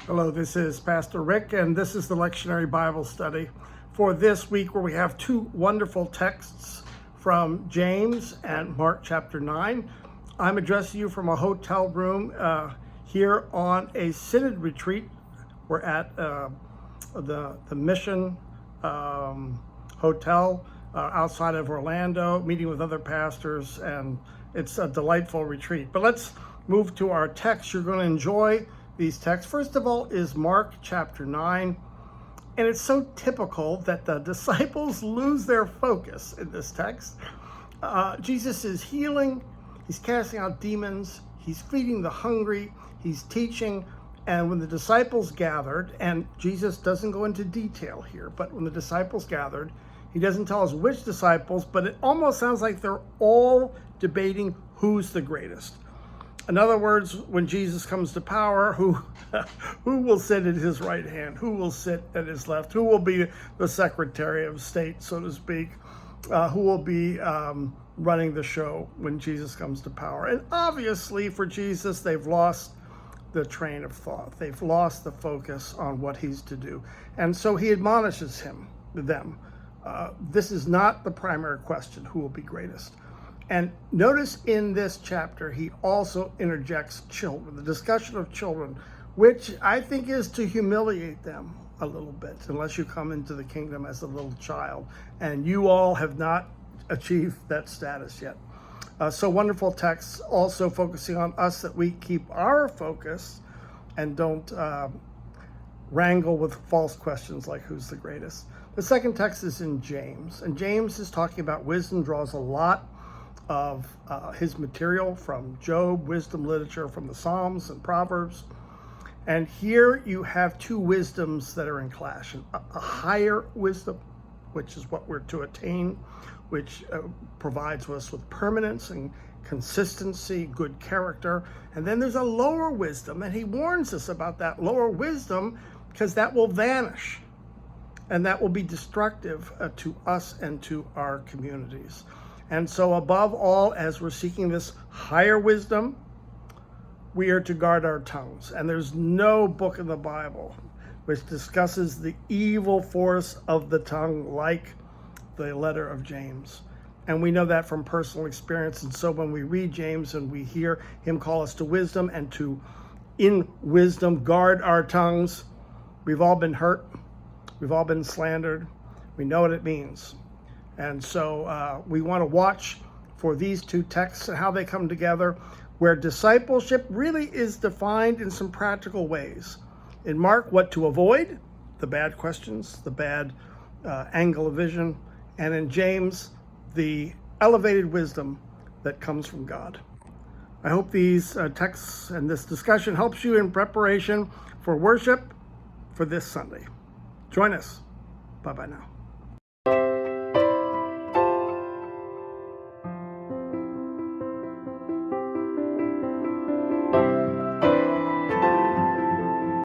Hello, this is Pastor Rick, and this is the Lectionary Bible study for this week, where we have two wonderful texts from James and Mark chapter 9. I'm addressing you from a hotel room here on a synod retreat. We're at the Mission Hotel outside of Orlando, meeting with other pastors, and it's a delightful retreat. But let's move to our text. You're going to enjoy these texts. First of all is Mark chapter 9, and it's so typical that the disciples lose their focus in this text. Jesus is healing, he's casting out demons, he's feeding the hungry, he's teaching, and when the disciples gathered, and Jesus doesn't go into detail here, but when the disciples gathered, he doesn't tell us which disciples, but it almost sounds like they're all debating who's the greatest. In other words, when Jesus comes to power, who will sit at his right hand? Who will sit at his left? Who will be the Secretary of State, so to speak? Who will be running the show when Jesus comes to power? And obviously for Jesus, they've lost the train of thought. They've lost the focus on what he's to do. And so he admonishes them. This is not the primary question, who will be greatest. And notice in this chapter, he also interjects children, the discussion of children, which I think is to humiliate them a little bit, unless you come into the kingdom as a little child. And you all have not achieved that status yet. So wonderful texts, also focusing on us, that we keep our focus and don't wrangle with false questions like who's the greatest. The second text is in James, and James is talking about wisdom, draws a lot of his material from Job, wisdom literature from the Psalms and Proverbs. And here you have two wisdoms that are in clash. A higher wisdom, which is what we're to attain, which provides us with permanence and consistency, good character. And then there's a lower wisdom, and he warns us about that lower wisdom, because that will vanish, and that will be destructive to us and to our communities. And so above all, as we're seeking this higher wisdom, we are to guard our tongues. And there's no book in the Bible which discusses the evil force of the tongue like the letter of James. And we know that from personal experience. And so when we read James and we hear him call us to wisdom and to, in wisdom, guard our tongues, we've all been hurt. We've all been slandered. We know what it means. And so we want to watch for these two texts and how they come together, where discipleship really is defined in some practical ways. In Mark, what to avoid, the bad questions, the bad angle of vision, and in James, the elevated wisdom that comes from God. I hope these texts and this discussion helps you in preparation for worship for this Sunday. Join us. Bye-bye now.